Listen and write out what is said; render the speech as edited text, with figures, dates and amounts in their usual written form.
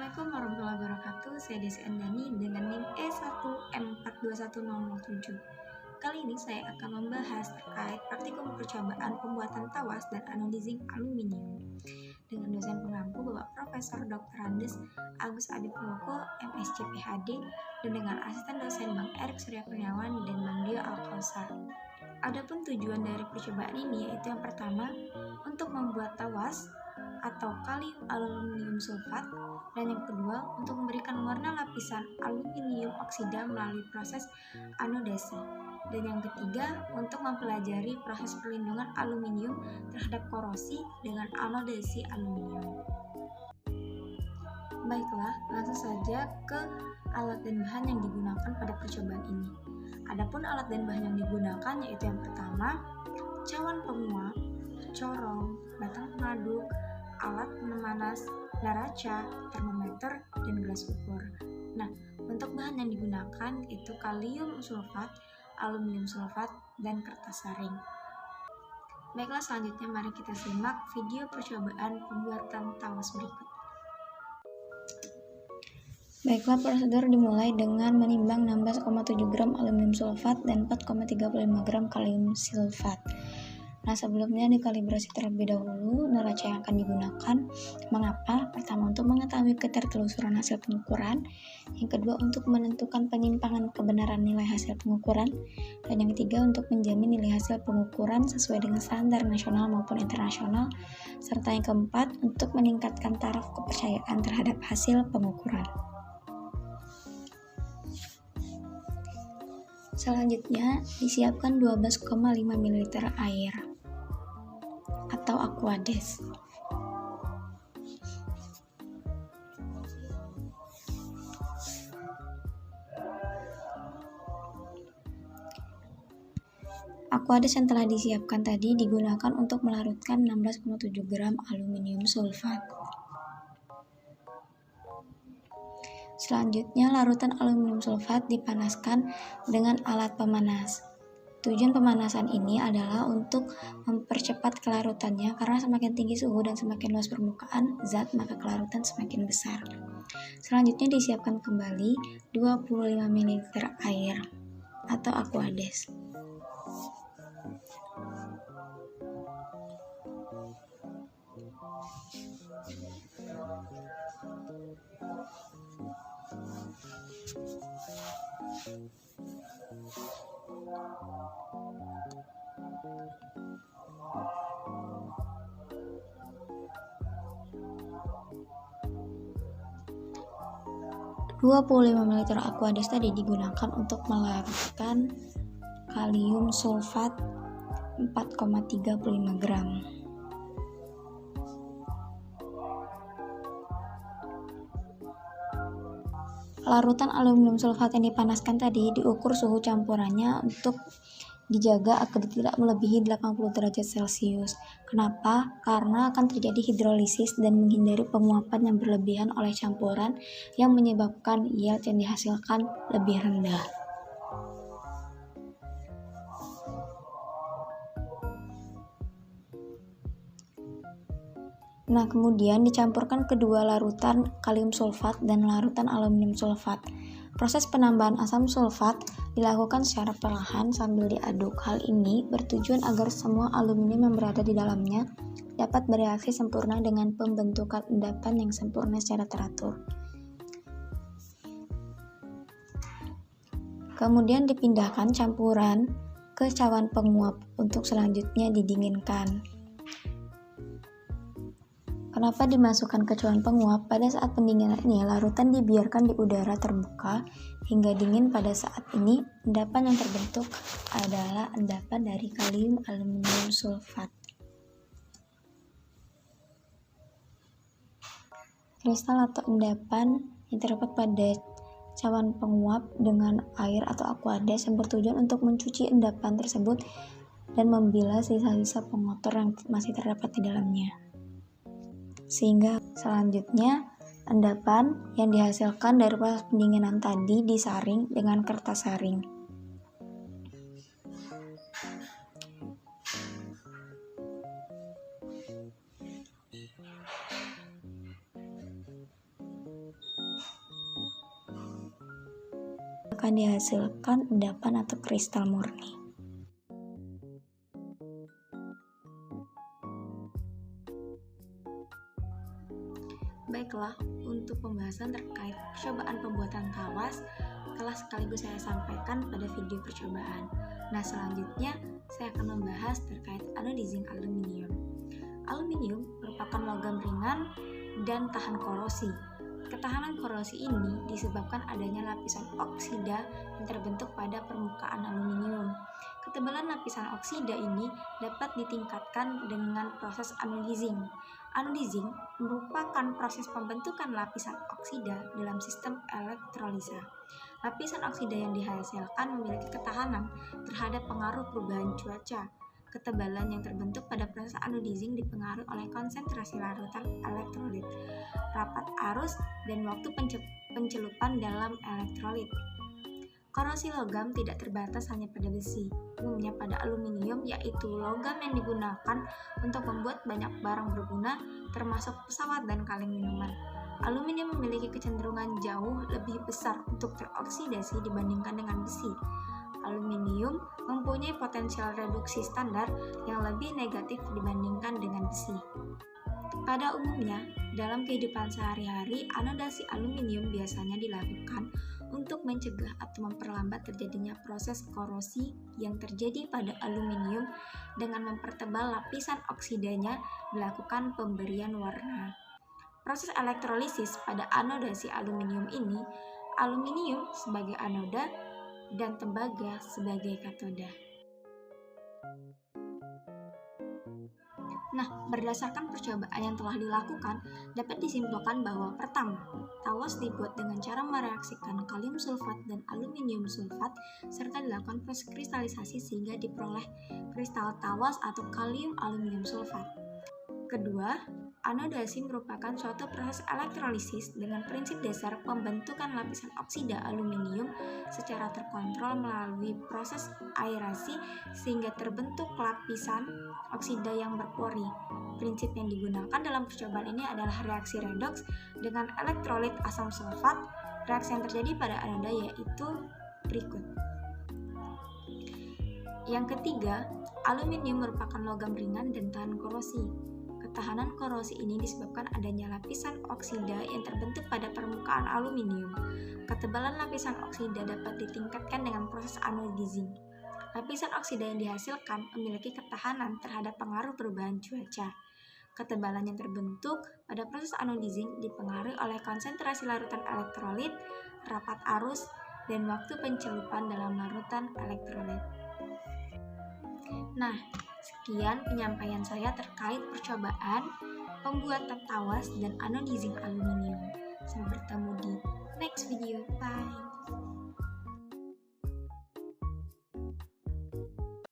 Assalamualaikum warahmatullahi wabarakatuh. Saya Desi Andani dengan NIM E1M421007. Kali ini saya akan membahas terkait praktikum percobaan pembuatan tawas dan anodizing aluminium dengan dosen pengampu Bapak Profesor Dr. Andes Agus Adi Purwoko, MSc PhD, dan dengan asisten dosen Bang Erik Surya Kurniawan dan Bang Dio Alkausar. Adapun tujuan dari percobaan ini yaitu yang pertama untuk membuat tawas atau kalium aluminium sulfat, dan yang kedua untuk memberikan warna lapisan aluminium oksida melalui proses anodase, dan yang ketiga untuk mempelajari proses perlindungan aluminium terhadap korosi dengan anodasi aluminium. Baiklah, langsung saja ke alat dan bahan yang digunakan pada percobaan ini. Adapun alat dan bahan yang digunakan yaitu yang pertama cawan penguap, corong, batang pengaduk, alat pemanas, neraca, termometer, dan gelas ukur. Nah, untuk bahan yang digunakan itu kalium sulfat, aluminium sulfat, dan kertas saring. Baiklah, selanjutnya mari kita simak video percobaan pembuatan tawas berikut. Baiklah, prosedur dimulai dengan menimbang 16,7 gram aluminium sulfat dan 4,35 gram kalium sulfat. Nah, sebelumnya dikalibrasi terlebih dahulu neraca yang akan digunakan. Mengapa? Pertama, untuk mengetahui ketertelusuran hasil pengukuran. Yang kedua, untuk menentukan penyimpangan kebenaran nilai hasil pengukuran. Dan yang ketiga, untuk menjamin nilai hasil pengukuran sesuai dengan standar nasional maupun internasional. Serta yang keempat, untuk meningkatkan taraf kepercayaan terhadap hasil pengukuran. Selanjutnya, disiapkan 12,5 ml air atau aquades. Aquades yang telah disiapkan tadi digunakan untuk melarutkan 16,7 gram aluminium sulfat. Selanjutnya, larutan aluminium sulfat dipanaskan dengan alat pemanas. Tujuan pemanasan ini adalah untuk mempercepat kelarutannya karena semakin tinggi suhu dan semakin luas permukaan zat maka kelarutan semakin besar. Selanjutnya disiapkan kembali 25 ml air atau aquades. (25 ml aquades tadi digunakan untuk melarutkan kalium sulfat 4,35 gram. Larutan aluminium sulfat yang dipanaskan tadi diukur suhu campurannya untuk dijaga agar tidak melebihi 80 derajat Celcius. Kenapa? Karena akan terjadi hidrolisis dan menghindari penguapan yang berlebihan oleh campuran yang menyebabkan yield yang dihasilkan lebih rendah. Nah, kemudian dicampurkan kedua larutan kalium sulfat dan larutan aluminium sulfat. Proses penambahan asam sulfat dilakukan secara perlahan sambil diaduk. Hal ini bertujuan agar semua aluminium yang berada di dalamnya dapat bereaksi sempurna dengan pembentukan endapan yang sempurna secara teratur. Kemudian dipindahkan campuran ke cawan penguap untuk selanjutnya didinginkan. Kenapa dimasukkan ke cawan penguap? Pada saat pendinginan ini, larutan dibiarkan di udara terbuka hingga dingin. Pada saat ini, endapan yang terbentuk adalah endapan dari kalium aluminium sulfat. Kristal atau endapan yang terdapat pada cawan penguap dengan air atau aquades yang bertujuan untuk mencuci endapan tersebut dan membilas sisa-sisa pengotor yang masih terdapat di dalamnya. Sehingga selanjutnya endapan yang dihasilkan dari proses pendinginan tadi disaring dengan kertas saring. akan dihasilkan endapan atau kristal murni. Baiklah, untuk pembahasan terkait percobaan pembuatan tawas telah sekaligus saya sampaikan pada video percobaan. Nah, selanjutnya saya akan membahas terkait anodizing aluminium. Aluminium merupakan logam ringan dan tahan korosi. Ketahanan korosi ini disebabkan adanya lapisan oksida yang terbentuk pada permukaan aluminium. Ketebalan lapisan oksida ini dapat ditingkatkan dengan proses anodizing. Anodizing merupakan proses pembentukan lapisan oksida dalam sistem elektrolisa. Lapisan oksida yang dihasilkan memiliki ketahanan terhadap pengaruh perubahan cuaca. Ketebalan yang terbentuk pada proses anodizing dipengaruhi oleh konsentrasi larutan elektrolit, rapat arus, dan waktu pencelupan dalam elektrolit. Korosi logam tidak terbatas hanya pada besi, umumnya pada aluminium, yaitu logam yang digunakan untuk membuat banyak barang berguna, termasuk pesawat dan kaleng minuman. Aluminium memiliki kecenderungan jauh lebih besar untuk teroksidasi dibandingkan dengan besi. Aluminium mempunyai potensial reduksi standar yang lebih negatif dibandingkan dengan besi. Pada umumnya, dalam kehidupan sehari-hari, anodasi aluminium biasanya dilakukan untuk mencegah atau memperlambat terjadinya proses korosi yang terjadi pada aluminium. Dengan mempertebal lapisan oksidanya, dilakukan pemberian warna. Proses elektrolisis pada anodasi aluminium ini, aluminium sebagai anoda dan tembaga sebagai katoda. Nah, berdasarkan percobaan yang telah dilakukan, dapat disimpulkan bahwa pertama, tawas dibuat dengan cara mereaksikan kalium sulfat dan aluminium sulfat serta dilakukan proses kristalisasi sehingga diperoleh kristal tawas atau kalium aluminium sulfat. Kedua, anodasi merupakan suatu proses elektrolisis dengan prinsip dasar pembentukan lapisan oksida aluminium secara terkontrol melalui proses aerasi sehingga terbentuk lapisan oksida yang berpori. Prinsip yang digunakan dalam percobaan ini adalah reaksi redoks dengan elektrolit asam sulfat. Reaksi yang terjadi pada anoda yaitu berikut. Yang ketiga, aluminium merupakan logam ringan dan tahan korosi. Ketahanan korosi ini disebabkan adanya lapisan oksida yang terbentuk pada permukaan aluminium. Ketebalan lapisan oksida dapat ditingkatkan dengan proses anodizing. Lapisan oksida yang dihasilkan memiliki ketahanan terhadap pengaruh perubahan cuaca. Ketebalan yang terbentuk pada proses anodizing dipengaruhi oleh konsentrasi larutan elektrolit, rapat arus, dan waktu pencelupan dalam larutan elektrolit. Nah, sekian penyampaian saya terkait percobaan pembuatan tawas dan anodizing aluminium. Sampai bertemu di next video. Bye.